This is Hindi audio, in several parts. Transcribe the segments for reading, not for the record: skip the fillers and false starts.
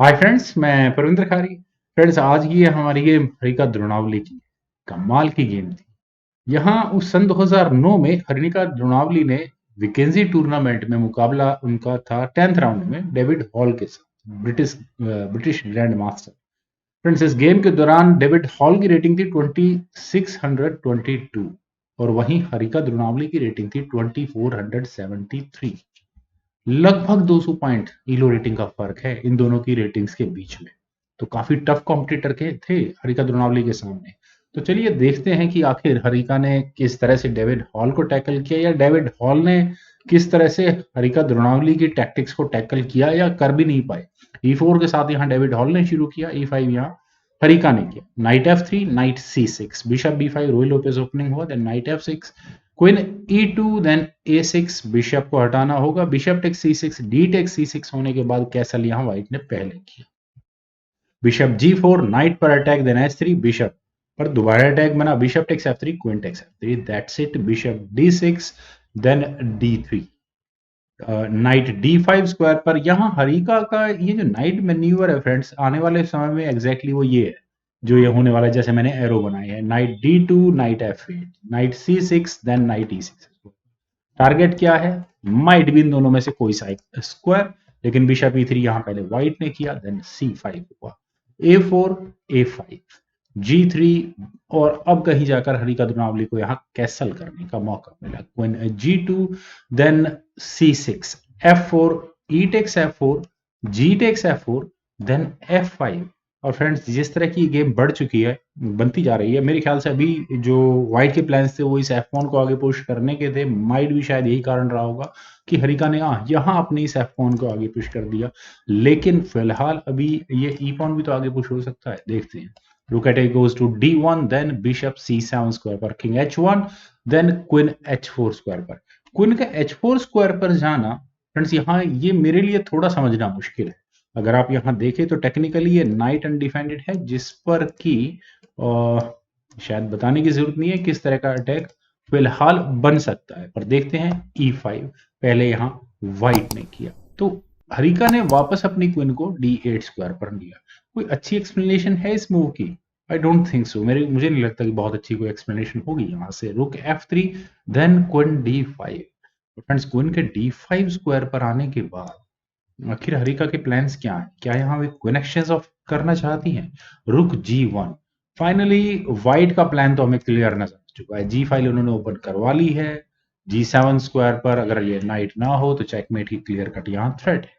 हाय फ्रेंड्स, मैं परविंद्र खारी। फ्रेंड्स, आज की ये हमारी गेम हरिका द्रोणावली की कमाल की गेम थी। यहाँ उस सन 2009 में हरिका द्रोणावली ने विकेंजी टूर्नामेंट में मुकाबला उनका था 10th राउंड में डेविड हॉल के साथ, ब्रिटिश ग्रैंड मास्टर। फ्रेंड्स, इस गेम के दौरान डेविड हॉल की रेटिंग थी 2622 और वहीं हरिका द्रोणावली की रेटिंग थी 2473। लगभग 200 पॉइंट ईलो रेटिंग का फर्क है इन दोनों की रेटिंग्स के बीच में। तो काफी टफ कॉम्पिटिटर के थे हरिका द्रोणावली के सामने। तो चलिए देखते हैं कि आखिर हरिका ने किस तरह से डेविड हॉल को टैकल किया, या डेविड हॉल ने किस तरह से हरिका द्रोणावली की टैक्टिक्स को टैकल किया, या कर भी नहीं पाए। E4 के साथ यहाँ डेविड हॉल ने शुरू किया, E5 यहाँ हरिका ने किया। Night F3, night C6, bishop B5, Ruy Lopez opening हुआ, then knight F6, queen E2, then A6, bishop को हटाना होगा, bishop take C6, D take C6 होने के बाद कैसल यहाँ व्हाइट ने पहले किया। बिशप G4, नाइट पर अटैक, देन H3, बिशप पर दोबारा अटैक बना, bishop takes F3, queen takes F3, that's it. Bishop D6, then D3, knight D5 square पर। यहाँ हरिका का ये जो नाइट मैन्यूवर है फ्रेंड्स, आने वाले समय में एग्जैक्टली वो ये है जो ये होने वाला है, जैसे मैंने एरो बनाए हैं। Knight D2, knight F8, knight C6, then knight E6। Target क्या है? माइट भी इन दोनों में से कोई सा एक स्क्वायर, लेकिन बिशप E3 यहां पहले व्हाइट ने किया, देन C5 हुआ, A4, A5, G3, और अब कहीं जाकर हरिका द्रोणावली को यहाँ कैसल करने का मौका मिला। Queen G2, then C6, F4, E takes F4, G takes F4, then F5। और फ्रेंड्स, जिस तरह की गेम बढ़ चुकी है, बनती जा रही है, मेरे ख्याल से अभी जो व्हाइट के प्लान्स थे वो इस F1 को आगे पुश करने के थे। माइट भी शायद यही कारण रहा होगा कि हरिका ने यहाँ अपने इस F1 को आगे पुश कर दिया। लेकिन फिलहाल अभी ये ई पॉन भी तो आगे पुश हो सकता है, देखते हैं। Rook at a goes to D1, then bishop C7 square पर, king H1, then queen H4 square पर। क्वीन का H4 स्क्वायर पर जाना फ्रेंड्स, यहाँ ये मेरे लिए थोड़ा समझना मुश्किल है। अगर आप यहाँ देखें तो टेक्निकली ये नाइट अनडिफेंडेड है, जिस पर कि शायद बताने की जरूरत नहीं है किस तरह का अटैक फिलहाल बन सकता है। पर देखते हैं। E5 पहले यहाँ व्हाइट ने किया, तो हरिका ने वापस अपनी क्वीन को D8 स्क्वायर पर लिया। कोई अच्छी एक्सप्लेनेशन है इस मूव की? I don't think so. मुझे नहीं लगता कि बहुत अच्छी कोई एक्सप्लेनेशन होगी यहाँ से। रुक F3, then queen D5। Friends, queen के D5 स्क्वायर पर आने के बाद आखिर हरिका के प्लान्स क्या हैं? क्या यहाँ वे क्वीन एक्सचेंज ऑफ करना चाहती हैं? रुक G1। फाइनली व्हाइट का प्लान तो हमें क्लियर नजर आ चुका है। G5 उन्होंने ओपन करवा ली है। G7 स्क्वायर पर अगर ये नाइट ना हो तो चेकमेट की क्लियर कट यहाँ थ्रेट है।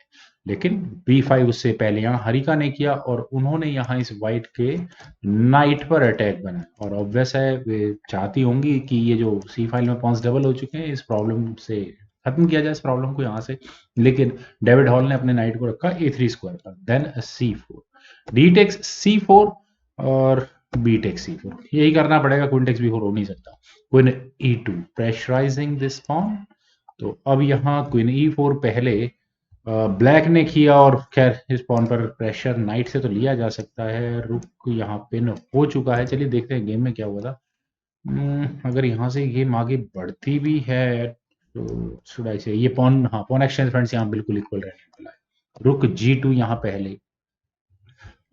लेकिन B5 उससे पहले यहाँ हरिका ने किया और उन्होंने यहाँ इस व्हाइट के नाइट पर अटैक बनाया। और ऑब्वियस है वे चाहती होंगी कि ये जो C5 में पॉइंट्स डबल हो चुके हैं, इस प्रॉब्लम से खत्म किया जाए इस प्रॉब्लम को यहाँ से। लेकिन डेविड हॉल ने अपने नाइट को रखा A3 स्क्वायर पर, then C4, D takes C4 और B टेक्स C4। यही करना पड़ेगा, क्वीन टेक्स B4 हो नहीं सकता। Queen E2, pressurising this pawn. तो अब यहाँ क्वीन E4 पहले ब्लैक ने किया, और खैर इस पॉन पर प्रेशर नाइट से तो लिया जा सकता है। रुक यहाँ पिन हो चुका है। चलिए देखते हैं गेम में क्या हुआ था। अगर यहाँ से गेम आगे बढ़ती भी है तो शुड आई से ये पॉन, हाँ पॉन एक्सचेंज फ्रेंड्स यहाँ बिल्कुल इक्वल रहने वाला है। रुक G2 यहाँ पहले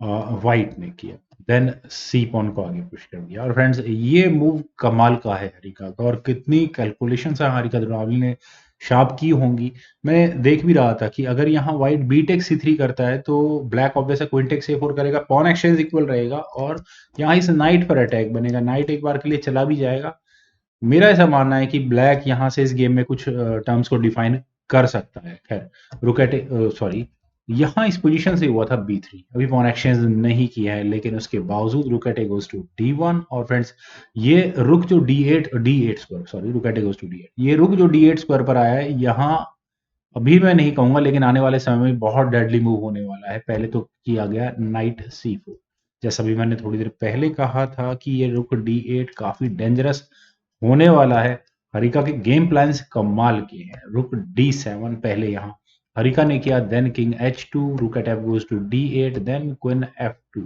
व्हाइट ने किया, देन सी पॉन को आगे पुश कर दिया। और फ्रेंड्स, ये मूव कमाल का है हरिका का, और कितनी कैलकुलेशन हरिका द्रोणावली ने शार्प की होंगी। मैं देख भी रहा था कि अगर यहाँ व्हाइट बी टेक C3 करता है तो black obvious queen take C4 करेगा, पॉन एक्सचेंज इक्वल रहेगा, और यहाँ इस नाइट पर अटैक बनेगा। नाइट एक बार के लिए चला भी जाएगा। मेरा ऐसा मानना है कि ब्लैक यहाँ से इस गेम में कुछ टर्म्स को डिफाइन कर सकता है। खैर, रुक एट, सॉरी, यहाँ इस पोजीशन से हुआ था B3, अभी पॉन एक्सचेंज नहीं किया है, लेकिन उसके बावजूद रुक एट गोज टू D1। और फ्रेंड्स, ये रुक जो D8 स्क्वायर, सॉरी, रुक एट गोज टू D8, ये रुक जो D8 स्क्वायर पर आया है यहाँ, अभी मैं नहीं कहूंगा लेकिन आने वाले समय में बहुत डेडली मूव होने वाला है। पहले तो किया गया नाइट C4, जैसा भी मैंने थोड़ी देर पहले कहा था कि ये रुक D8 काफी डेंजरस होने वाला है। हरिका के गेम प्लान्स कमाल के हैं। रुक D7 पहले यहाँ हरिका ने किया, then king H2, rook at F goes to D8, then queen F2,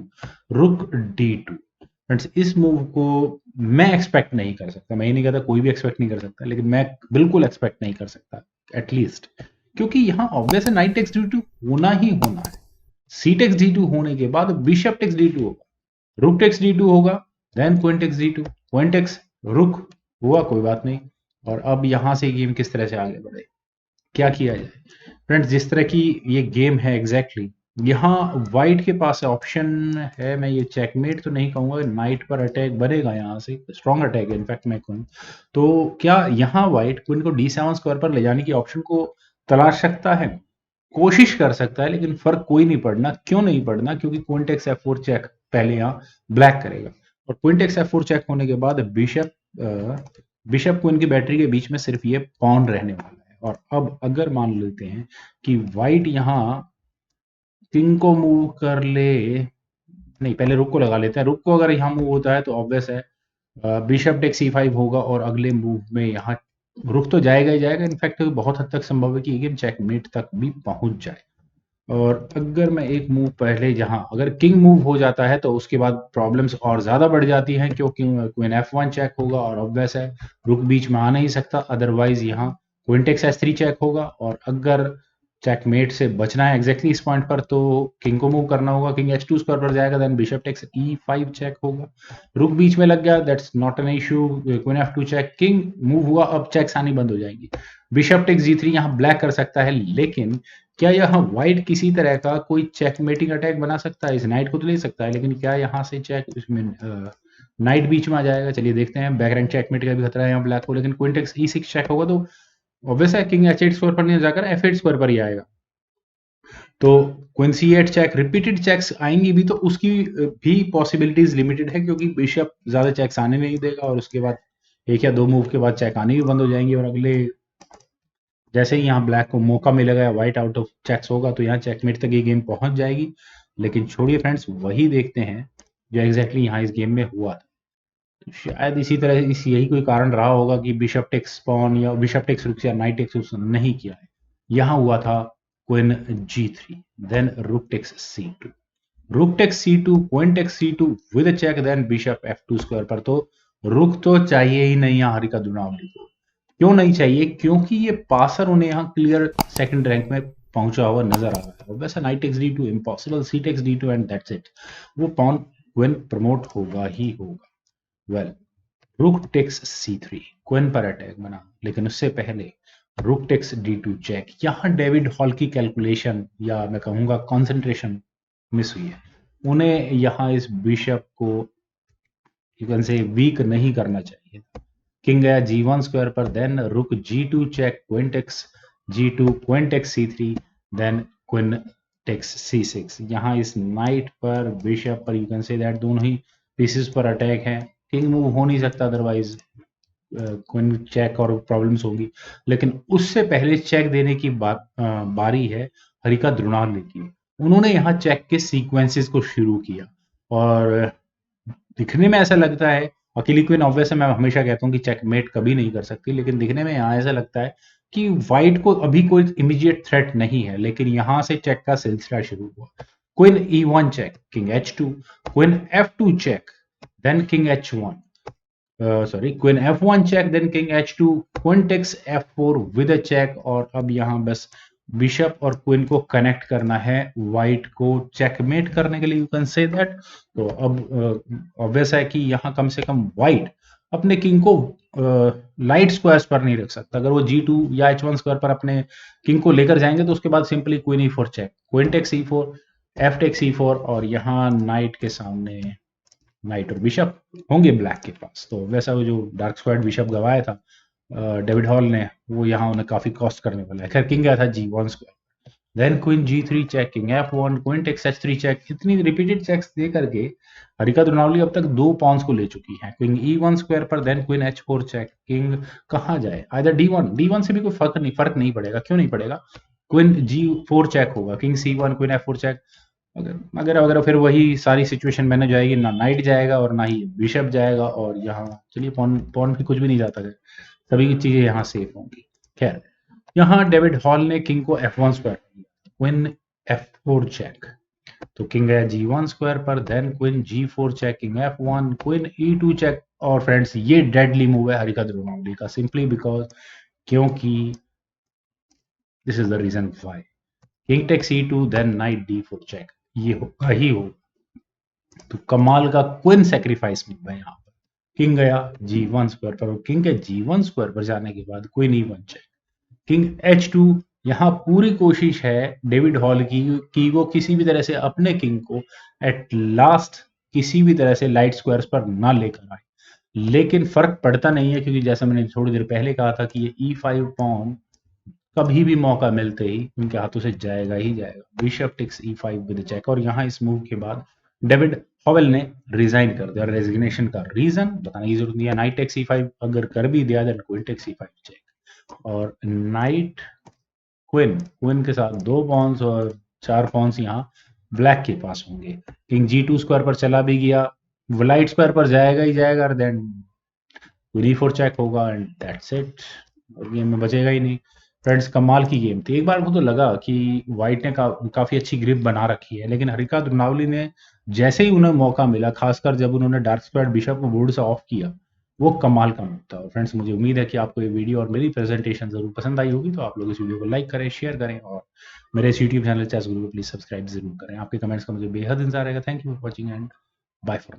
rook D2। Friends, इस मूव को मैं एक्सपेक्ट नहीं कर सकता। मैं ये नहीं कहता कोई भी एक्सपेक्ट नहीं कर सकता, लेकिन मैं बिल्कुल एक्सपेक्ट नहीं कर सकता एटलीस्ट, क्योंकि यहाँ ऑब्वियस नाइट टेक्स D2 होना ही होना है। सी टेक्स डी टू होने के बाद बिशप टेक्स डी टू होगा, रुक टेक्स डी टू होगा, then queen takes D two, queen takes rook हुआ, कोई बात नहीं। और अब यहां से गेम किस तरह से आगे बढ़े, क्या किया जाए फ्रेंड्स? जिस तरह की ये गेम है एग्जैक्टली यहाँ वाइट के पास ऑप्शन है, मैं ये चेकमेट तो नहीं कहूंगा, नाइट पर अटैक बनेगा, यहाँ से स्ट्रॉन्ग अटैक है इनफैक्ट मैं कहूँ तो। क्या यहाँ वाइट क्वीन को D7 स्क्वायर पर ले जाने की ऑप्शन को तलाश सकता है? कोशिश कर सकता है, लेकिन फर्क कोई नहीं पड़ना। क्यों नहीं पड़ना? क्योंकि क्वीन टेक्स F4 चेक पहले यहाँ ब्लैक करेगा, और क्वीन टेक्स F4 चेक होने के बाद बिशप क्वीन की बैटरी के बीच में सिर्फ ये पॉन रहने वाला है। और अब अगर मान लेते हैं कि वाइट यहाँ किंग को मूव कर ले, नहीं पहले रुक को लगा लेते हैं, रुक को अगर यहाँ मूव होता है तो ऑब्वियस है बिशप टेक C5 होगा, और अगले मूव में यहाँ रुक तो जाएगा ही जाएगा, इनफैक्ट बहुत हद तक संभव है कि ये गेम चेकमेट तक भी पहुंच जाए। और अगर मैं एक मूव पहले जहां अगर किंग मूव हो जाता है तो उसके बाद प्रॉब्लम्स और ज्यादा बढ़ जाती हैं, क्योंकि क्वीन F1 चेक होगा और ऑब्वियस है रुक बीच में आ नहीं सकता, अदरवाइज यहाँ क्वीन टेक्स S3 चेक होगा। और अगर चेकमेट से बचना है एग्जैक्टली इस पॉइंट पर तो किंग को मूव करना होगा, किंग H2 स्क्वायर पर जाएगा, then bishop takes E5 check होगा, रुक बीच में लग गया, that's not an issue, queen F2 check, king move हुआ, अब चेक्स आनी बंद हो जाएंगी, बिशप टेक्स G3 यहाँ ब्लैक कर सकता है। लेकिन क्या यहाँ व्हाइट किसी तरह का कोई चेकमेटिंग अटैक बना सकता है? इस नाइट को तो ले सकता है, लेकिन क्या यहाँ से चेक इसमें नाइट बीच में आ जाएगा? चलिए देखते हैं, बैकग्राउंड चेकमेट का भी खतरा है यहाँ ब्लैक को, लेकिन क्वीन टेक्स E6 चेक होगा तो ऑब्वियस है किंग H8 स्क्वायर पर नहीं जाकर F8 स्क्वायर पर ही आएगा। तो queen C8 check, repeated checks आएंगी भी तो उसकी भी पॉसिबिलिटीज लिमिटेड है, क्योंकि बिशप ज्यादा चेक्स आने नहीं देगा, और उसके बाद एक या दो मूव के बाद चेक आने भी बंद हो जाएंगे, और अगले जैसे ही यहाँ ब्लैक को मौका मिलेगा, व्हाइट आउट ऑफ चेक्स होगा, तो यहाँ चेकमेट तक ये गेम पहुंच जाएगी। लेकिन छोड़िए फ्रेंड्स, वही देखते हैं जो एग्जैक्टली यहाँ इस गेम में हुआ था। तो शायद इसी तरह इस यही कोई कारण रहा होगा कि बिशप टेक्स पॉन या बिशप टेक्स रुक्स या नाइट टेक्स रुक्स नहीं किया है। यहाँ हुआ था क्वीन G3, देन रुक takes C2, rook takes C2, queen takes C2 with check, then bishop F2 square पर। तो रुक तो चाहिए ही नहीं यहाँ हरिका द्रोणावली को। क्यों नहीं चाहिए? क्योंकि ये पासर उन्हें यहाँ क्लियर सेकंड रैंक में पहुंचा हुआ नजर आ रहा है। वैसे knight takes D2 impossible, C takes D2 and that's it, वो पॉन क्वीन प्रमोट होगा ही होगा। Well, rook takes C3, queen पर अटैक बना, लेकिन उससे पहले रुक टेक्स D2 चेक। यहाँ डेविड हॉल की कैलकुलेशन या मैं कहूंगा कॉन्सेंट्रेशन मिस हुई है। उन्हें यहाँ इस बिशप को यू कैन से वीक नहीं करना चाहिए। किंग गया G1 स्क्वायर पर, then rook G2 check, queen takes G2, queen takes C3, then queen takes C6। यहाँ इस नाइट पर बिशप पर यू कैन से दैट दोनों ही पीसेस पर अटैक है, किंग मूव हो नहीं सकता, अदरवाइज क्वीन चेक और प्रॉब्लम्स होंगी। लेकिन उससे पहले चेक देने की बारी है हरिका द्रोणावली की। उन्होंने यहाँ चेक के सीक्वेंसेस को शुरू किया, और दिखने में ऐसा लगता है, अकेली क्वीन ऑब्वियस है, मैं हमेशा कहता हूँ कि चेकमेट कभी नहीं कर सकती, लेकिन दिखने में यहाँ ऐसा लगता है कि व्हाइट को अभी कोई इमीडिएट थ्रेट नहीं है, लेकिन यहाँ से चेक का सिलसिला शुरू हुआ। Queen E1 check, king H2, queen F2 check, then king H1, sorry queen F1 check, then king H2, queen takes F4 with a check. और अब यहाँ बस बिशप और क्वीन को कनेक्ट करना है व्हाइट को चेकमेट करने के लिए, यू कैन से दैट। तो अब ऑब्वियस है कि यहाँ कम से कम व्हाइट अपने किंग को लाइट स्क्वायर्स पर नहीं रख सकता। अगर वो G2 या H1 स्क्वायर पर अपने किंग को लेकर जाएंगे तो उसके बाद simply queen E4 check, queen takes E4, F takes E4, और यहाँ नाइट के सामने नाइट और बिशप होंगे ब्लैक के पास। तो वैसा वो जो डार्क स्क्वायर्ड बिशप गवाया था डेविड हॉल ने, वो यहाँ उन्हें काफी कॉस्ट करने वाला है। खैर किंग गया था G1 square, then queen G3 check, king F1, queen takes H3 check. इतनी रिपीटेड चेक्स दे करके हरिका द्रोणावली अब तक 2 पॉन्स को ले चुकी है। क्वीन E1 स्क्वायर पर, then queen H4 check, king कहाँ जाए? आइदर D1 से भी कोई फर्क नहीं पड़ेगा। क्यों नहीं पड़ेगा? क्वीन G4 चेक होगा, king C1, queen F4 check, अगर अगर फिर वही सारी सिचुएशन मैनेज जाएगी, ना नाइट जाएगा और ना ही बिशप जाएगा, और यहाँ चलिए पॉन पॉन भी कुछ भी नहीं जाता है, सभी चीजें यहाँ सेफ होंगी। खैर यहाँ डेविड हॉल ने किंग को F1 square, queen F4 check, तो किंग गया G1 स्क्वायर पर, then queen G4 check, king F1, queen E2 check. और फ्रेंड्स ये डेडली मूव है हरिका द्रोणावली का, सिंपली बिकॉज क्योंकि this is the reason why, king takes E2, then knight D4 check, ये होगा ही हो। तो कमाल का क्वीन सेक्रीफाइस मूव है यहाँ पर। किंग गया G1 स्क्वायर पर, और किंग के G1 स्क्वायर पर जाने के बाद queen E1 check, king H2। यहाँ पूरी कोशिश है डेविड हॉल की कि वो किसी भी तरह से अपने किंग को एट लास्ट किसी भी तरह से लाइट स्क्वायर्स पर ना लेकर आए, लेकिन फर्क पड़ता नहीं है, क्योंकि जैसा मैंने थोड़ी देर पहले कहा था कि ये E5 पॉन कभी भी मौका मिलते ही उनके हाथों से जाएगा ही जाएगा। Bishop takes E5 with check, और यहाँ इस मूव के बाद डेविड हॉवेल ने रिजाइन कर दिया। रेजिग्नेशन का रीजन बताने की जरूरत नहीं है। नाइट टेक्स E5 अगर कर भी दिया then queen takes E5 check, और नाइट क्वीन, क्वीन के साथ 2 पॉन्स और 4 पॉन्स यहाँ ब्लैक के पास होंगे। किंग G2 स्क्वायर पर चला भी गया, लाइट स्क्वायर पर जाएगा ही जाएगा, देन E4 चेक होगा एंड दैट्स इट, और गेम में बचेगा ही नहीं। फ्रेंड्स कमाल की गेम थी। एक बार को तो लगा कि व्हाइट ने काफी अच्छी ग्रिप बना रखी है, लेकिन हरिका द्रोणावली ने जैसे ही उन्हें मौका मिला, खासकर जब उन्होंने डार्क स्क्वायर बिशप को बोर्ड से ऑफ किया, वो कमाल का मूव था। और फ्रेंड्स मुझे उम्मीद है कि आपको ये वीडियो और मेरी प्रेजेंटेशन जरूर पसंद आई होगी, तो आप लोग इस वीडियो को लाइक करें, शेयर करें, और मेरे इस यूट्यूब चैनल चेस गुरु को प्लीज सब्सक्राइब जरूर करें। आपके कमेंट्स का मुझे बेहद इंतजार रहेगा। Thank you for watching and bye for